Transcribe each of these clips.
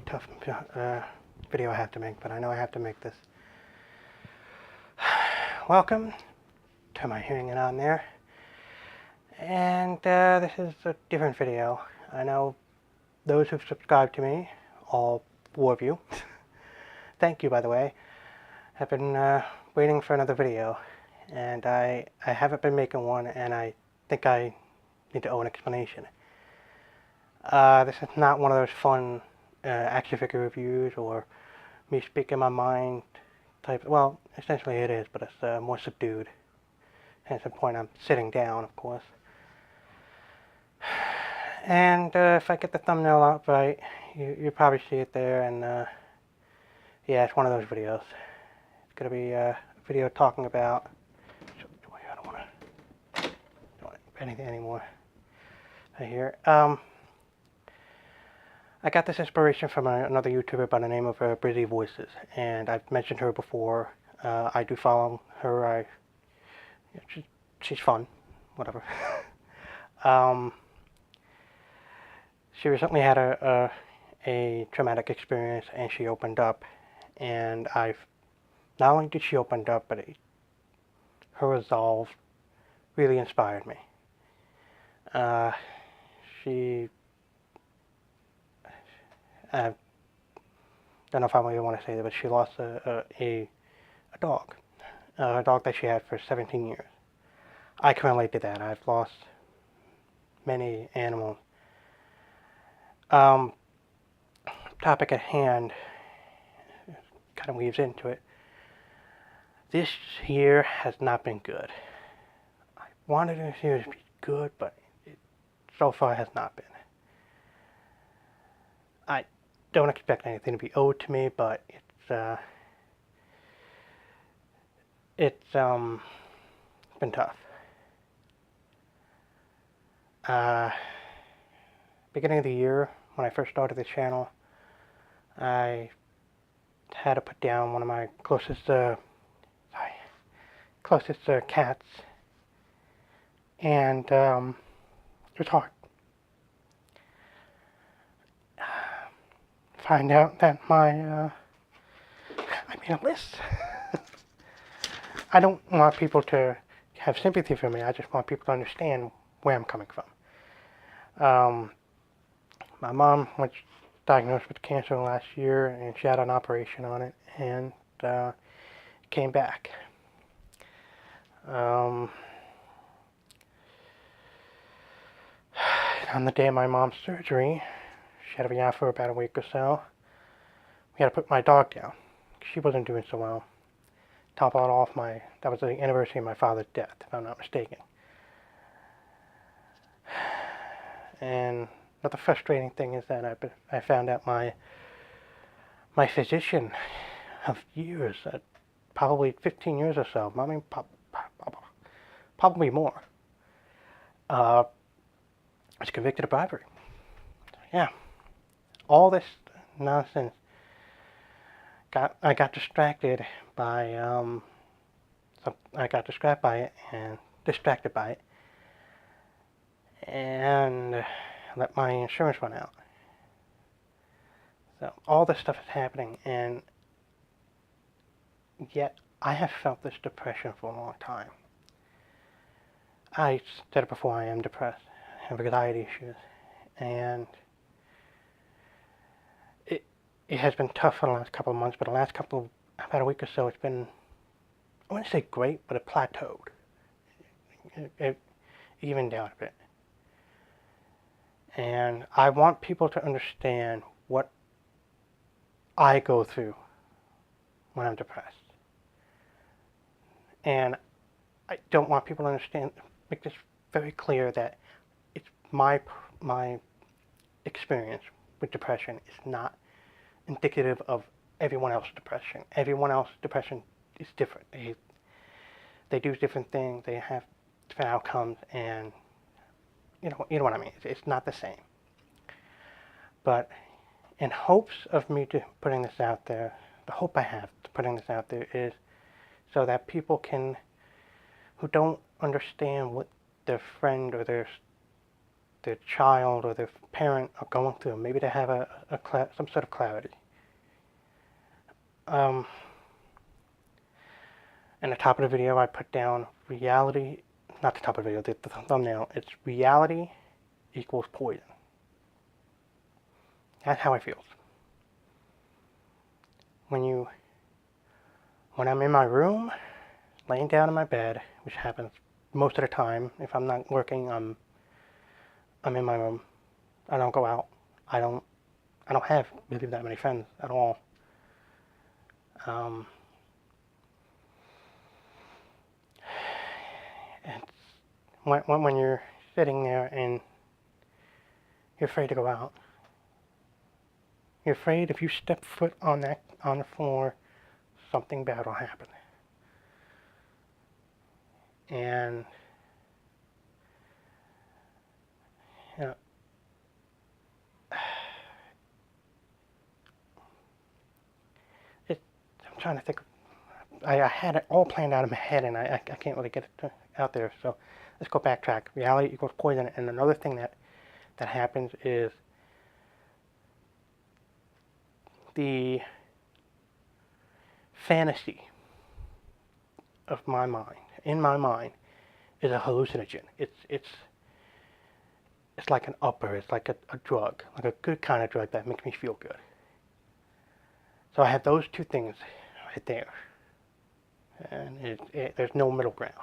tough video I have to make, but I know I have to make this. Welcome to my hearing it on there. And this is a different video. I know those who've subscribed to me, all 4 of you, thank you by the way, have been waiting for another video. And I haven't been making one, and I think I need to owe an explanation. This is not one of those fun action figure reviews or me speaking my mind type. Well, essentially it is, but it's more subdued. Hence the point I'm sitting down, of course. And if I get the thumbnail out right, you probably see it there. And yeah, it's one of those videos. It's gonna be a video talking about. I don't want anything anymore. Right here. I got this inspiration from another YouTuber by the name of Brizzy Voices, and I've mentioned her before. I do follow her. She's fun, whatever. She recently had a traumatic experience, and she opened up, and not only did she open up, but her resolve really inspired me. I don't know if I really want to say that, but she lost a dog. A dog that she had for 17 years. I can relate to that. I've lost many animals. Topic at hand kind of weaves into it. This year has not been good. I wanted this year to be good, but it so far has not been. I don't expect anything to be owed to me, but it's been tough. Beginning of the year, when I first started the channel, I had to put down one of my closest cats, and it was hard. Find out that I made a list. I don't want people to have sympathy for me. I just want people to understand where I'm coming from. My mom was diagnosed with cancer last year, and she had an operation on it, and came back. On the day of my mom's surgery, she had to be out for about a week or so. We had to put my dog down. She wasn't doing so well. Top it off, that was the anniversary of my father's death, if I'm not mistaken. And another frustrating thing is that I found out my physician of years, probably 15 years or so, I mean, probably more, was convicted of bribery. Yeah. All this nonsense. I got distracted by distracted by it, and let my insurance run out. So all this stuff is happening, and yet I have felt this depression for a long time. I said it before, I am depressed. I have anxiety issues, and it has been tough for the last couple of months, but about a week or so, it's been, I wouldn't say great, but it plateaued. It evened out a bit. And I want people to understand what I go through when I'm depressed. And I don't want people to make this very clear that it's my experience with depression is not indicative of everyone else's depression. Everyone else's depression is different. They do different things. They have different outcomes, and you know what I mean. It's not the same. But in hopes of me putting this out there, the hope I have to putting this out there is so that people who don't understand what their friend or their the child or the parent are going through. Maybe they have some sort of clarity. In the top of the video, I put down reality, not the top of the video, the thumbnail. It's reality equals poison. That's how I feel. When I'm in my room, laying down in my bed, which happens most of the time. If I'm not working, I'm in my room. I don't go out. I don't have really that many friends at all. And when you're sitting there and you're afraid to go out, you're afraid if you step foot on the floor, something bad will happen. And you know, I'm trying to think. I had it all planned out in my head, and I can't really get it out there. So let's go backtrack. Reality equals poison. And another thing that happens is the fantasy of my mind, in my mind, is a hallucinogen. It's like an upper. It's like a drug, like a good kind of drug that makes me feel good. So I have those two things right there, and there's no middle ground.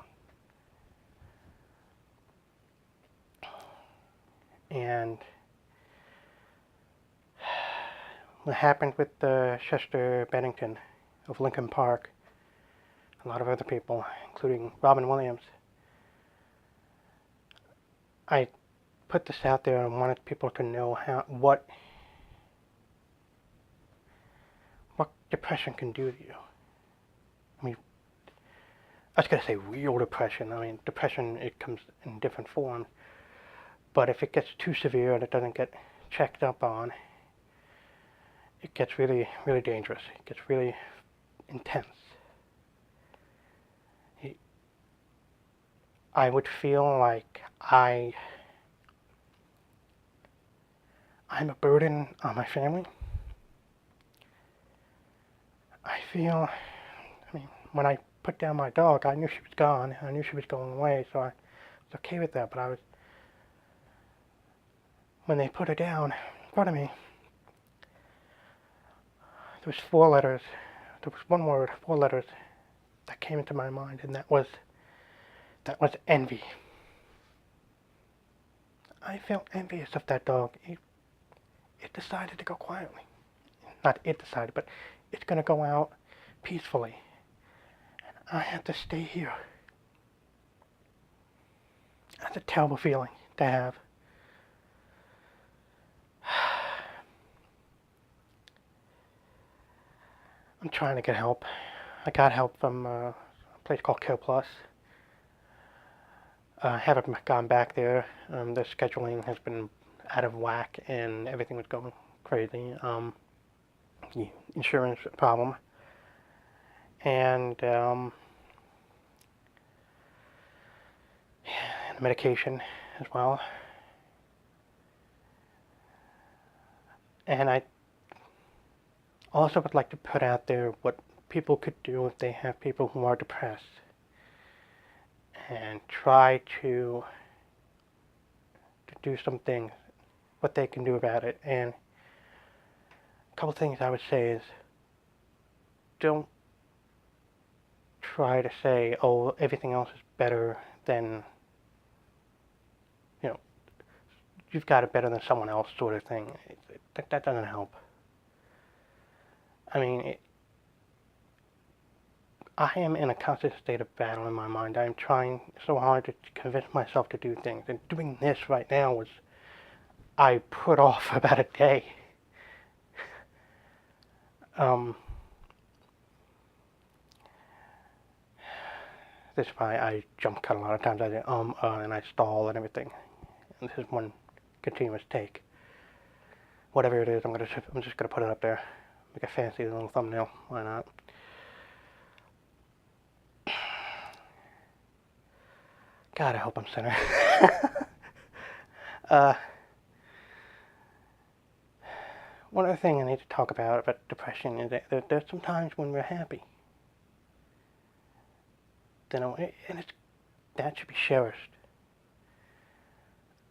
And what happened with Chester Bennington of Lincoln Park, a lot of other people, including Robin Williams, I put this out there and wanted people to know what depression can do to you. I mean, I was going to say real depression. I mean, depression, it comes in different forms. But if it gets too severe and it doesn't get checked up on, it gets really, really dangerous. It gets really intense. I would feel like I'm a burden on my family. I feel, I mean, when I put down my dog, I knew she was gone. I knew she was going away, so I was okay with that. But when they put her down in front of me, there was 4 letters. There was one word, 4 letters that came into my mind, and that was envy. I felt envious of that dog. It decided to go quietly. Not it decided, but it's going to go out peacefully. And I have to stay here. That's a terrible feeling to have. I'm trying to get help. I got help from a place called Care Plus. I haven't gone back there. The scheduling has been out of whack and everything was going crazy. The insurance problem. And medication as well. And I also would like to put out there what people could do if they have people who are depressed, and try to do some things, what they can do about it. And a couple things I would say is, don't try to say, oh, everything else is better than, you've got it better than someone else sort of thing. That doesn't help. I mean, I am in a constant state of battle in my mind. I'm trying so hard to convince myself to do things. And doing this right now I put off about a day. This is why I jump cut a lot of times. I say, and I stall and everything. And this is one continuous take. Whatever it is, I'm just gonna put it up there. Make a fancy little thumbnail. Why not? God, I hope I'm centered. Uh, One other thing I need to talk about depression is that there's some times when we're happy. That should be cherished.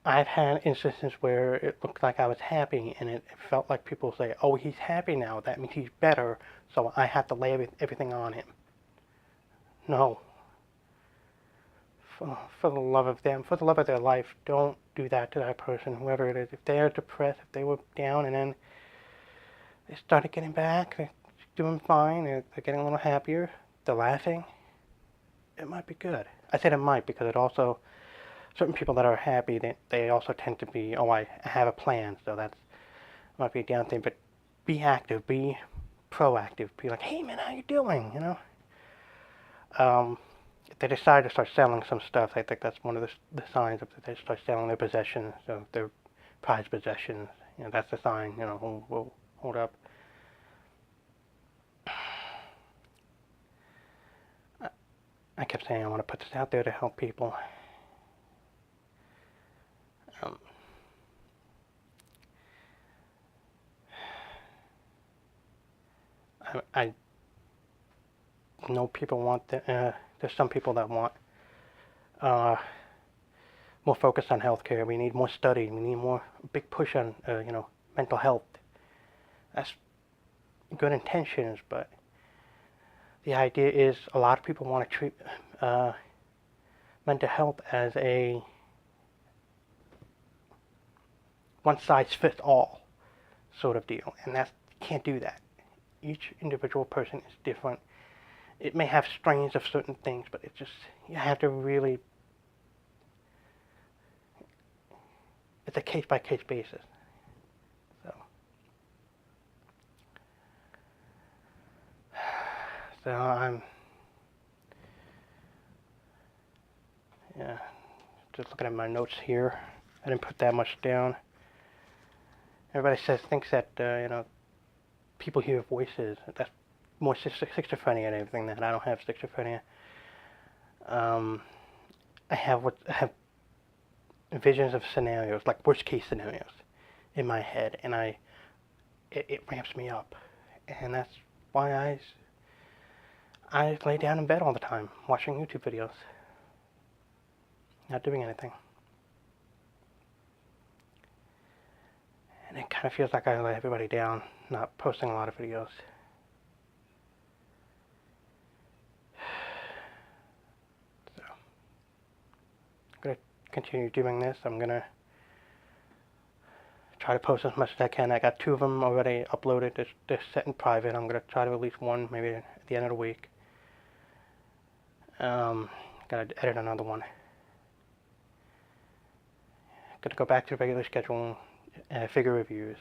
I've had instances where it looked like I was happy, and it felt like people say, "Oh, he's happy now. That means he's better, so I have to lay everything on him." No. For the love of them, for the love of their life, don't do that to that person, whoever it is. If they are depressed, if they were down, and then they started getting back, they're doing fine, they're getting a little happier, they're laughing, it might be good. I said it might because it also, certain people that are happy, they also tend to be, oh, I have a plan, so that might be a down thing, but be active, be proactive, be like, hey man, how you doing, you know? If they decide to start selling some stuff, I think that's one of the signs of that they start selling their possessions, so their prized possessions, you know, that's the sign, you know, we'll hold up. I kept saying I want to put this out there to help people. I know people want there's some people that want more focus on healthcare. We need more study. We need more big push on mental health. That's good intentions, but the idea is a lot of people want to treat mental health as a one-size-fits-all sort of deal, and you can't do that. Each individual person is different. It may have strains of certain things, but it's just, you have to really, it's a case-by-case basis. So I'm, just looking at my notes here. I didn't put that much down. Everybody thinks that, people hear voices. That's more schizophrenia and everything. That I don't have schizophrenia. I have visions of scenarios, like worst case scenarios, in my head, and it ramps me up, and that's why I lay down in bed all the time watching YouTube videos, not doing anything. And it kind of feels like I let everybody down, not posting a lot of videos. So, I'm going to continue doing this. I'm going to try to post as much as I can. I got 2 of them already uploaded. They're set in private. I'm going to try to release one maybe at the end of the week. Got to edit another one. Got to go back to the regular schedule. Figure reviews.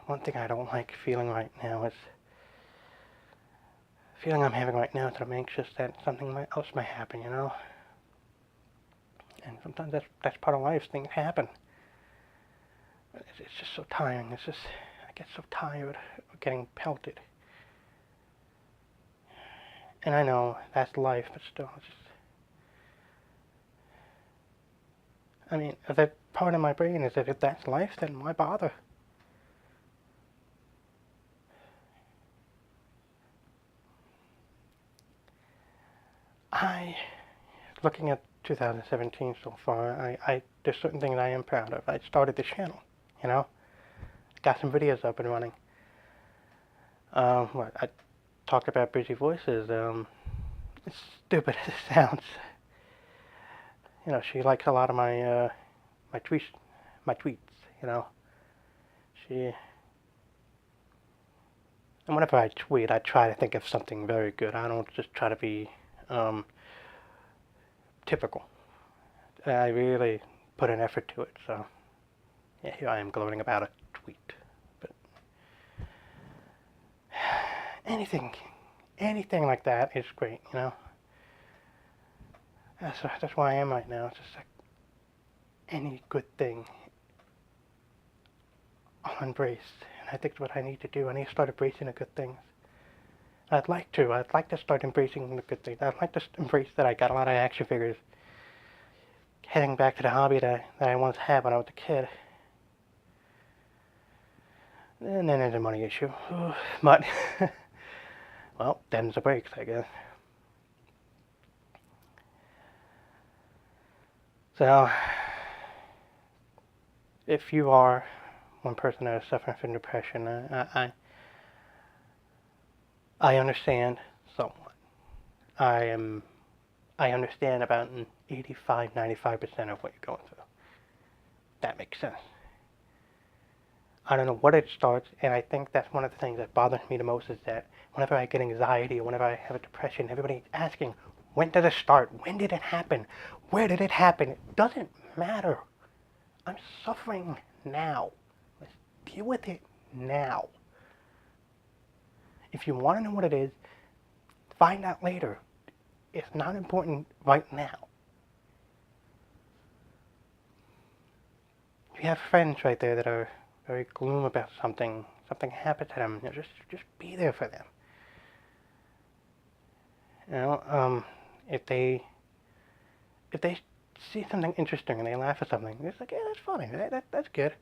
One thing I don't like feeling right now is the feeling I'm having right now is that I'm anxious that something else might happen, you know. And sometimes that's part of life. Things happen. But it's just so tiring. I get so tired of getting pelted. And I know that's life, but still, I mean, that part of my brain is that if that's life, then why bother? Looking at 2017 so far, there's certain things I am proud of. I started the channel, you know, got some videos up and running. I talked about Busy Voices. As stupid as it sounds, you know, she likes a lot of my tweets, you know. And whenever I tweet, I try to think of something very good. I don't just try to be typical. I really put an effort to it, so yeah, here I am gloating about a tweet. But anything like that is great, you know. That's where I am right now. It's just like any good thing I'll embrace, and I think what I need to do, I need to start embracing the good things. I'd like to start embracing the good things. I'd like to embrace that I got a lot of action figures. heading back to the hobby that I once had when I was a kid. And then there's a money issue. But, well, them's the breaks, I guess. So, if you are one person that is suffering from depression, I understand somewhat. I understand about 85, 95% of what you're going through. That makes sense. I don't know what it starts, and I think that's one of the things that bothers me the most is that whenever I get anxiety or whenever I have a depression, everybody's asking, when did it start? When did it happen? Where did it happen? It doesn't matter. I'm suffering now. Let's deal with it now. If you want to know what it is, find out later. It's not important right now. If you have friends right there that are very gloom about something happened to them, just be there for them. You know, if they see something interesting and they laugh at something, it's like, yeah, that's funny. That's good.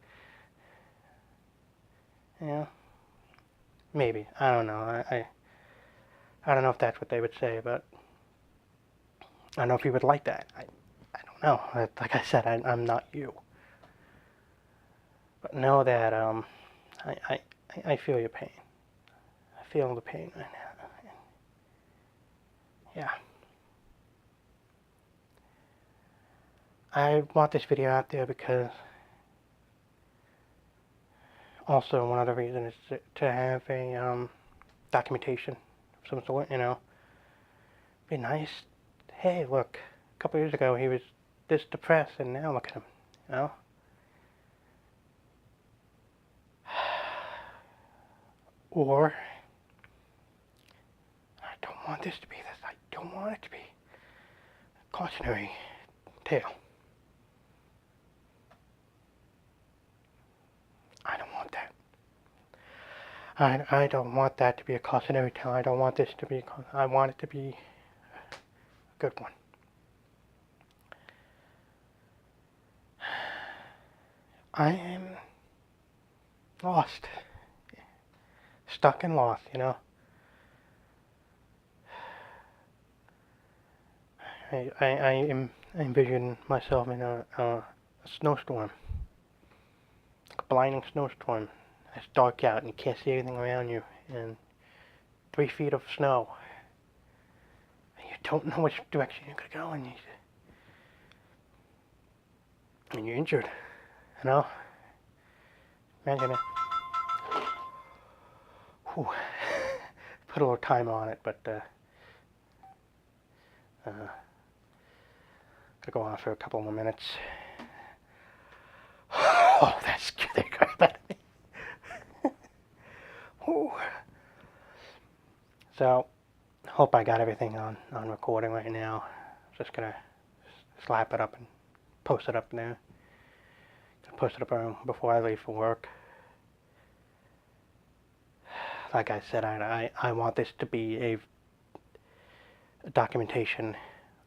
You know, maybe. I don't know. I don't know if that's what they would say, but I don't know if you would like that. I don't know. Like I said, I'm not you. But know that I feel your pain. I feel the pain right now. Yeah. I want this video out there because also one other reason is to have a documentation of some sort, you know. Be nice. Hey, look, a couple years ago he was this depressed and now look at him, you know. Or, I don't want this to be this. I don't want it to be a cautionary tale. I don't want that. I don't want that to be a cautionary tale. I don't want this to be, I want it to be a good one. I am lost. Stuck and lost, you know. I envision myself in a snowstorm, like a blinding snowstorm. It's dark out and you can't see anything around you, and 3 feet of snow. And you don't know which direction you're gonna go, and you're injured. You know. Imagine it. Whew. Put a little time on it, but gonna go on for a couple more minutes. Oh, that scared the crap out of me. Whew. So, hope I got everything on recording right now. Just gonna slap it up and post it up there. Post it up before I leave for work. Like I said, I want this to be a documentation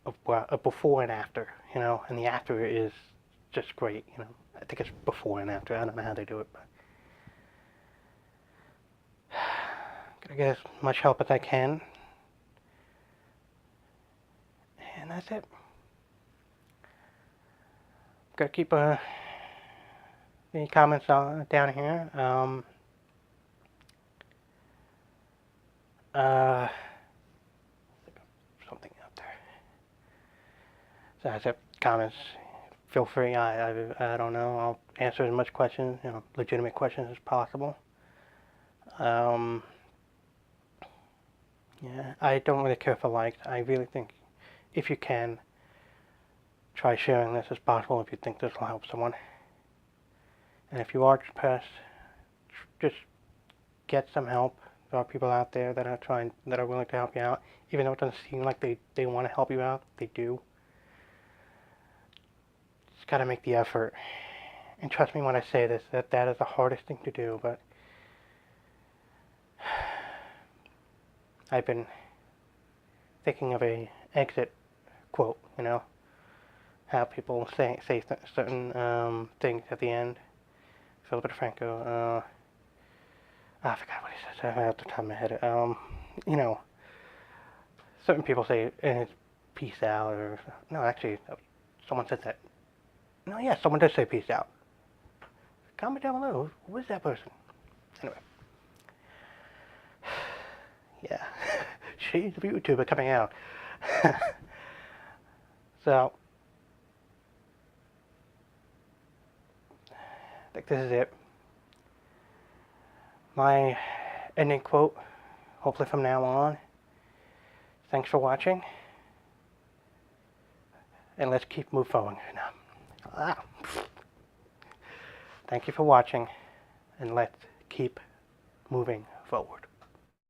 of a before and after, you know, and the after is just great, you know. I think it's before and after. I don't know how they do it, but gotta get as much help as I can, and that's it. Gotta keep the comments down here. Something out there. So that's it. Comments. Feel free. I don't know. I'll answer as much questions, you know, legitimate questions as possible. Yeah, I don't really care for likes. I really think if you can, try sharing this as possible if you think this will help someone. And if you are depressed, just get some help. There are people out there that are willing to help you out. Even though it doesn't seem like they want to help you out, they do. Just gotta make the effort. And trust me when I say this, that is the hardest thing to do, but I've been thinking of a exit quote, you know. how people say certain things at the end. Philip DeFranco, I forgot what he says. I have off the top of my head. You know, certain people say peace out, or no, actually, someone said that. No, yeah, someone does say peace out. Comment down below. Who is that person? Anyway, yeah, she's a YouTuber coming out. So, I think this is it. My ending quote, hopefully from now on. Thanks for watching, and let's keep moving forward. Thank you for watching, and let's keep moving forward.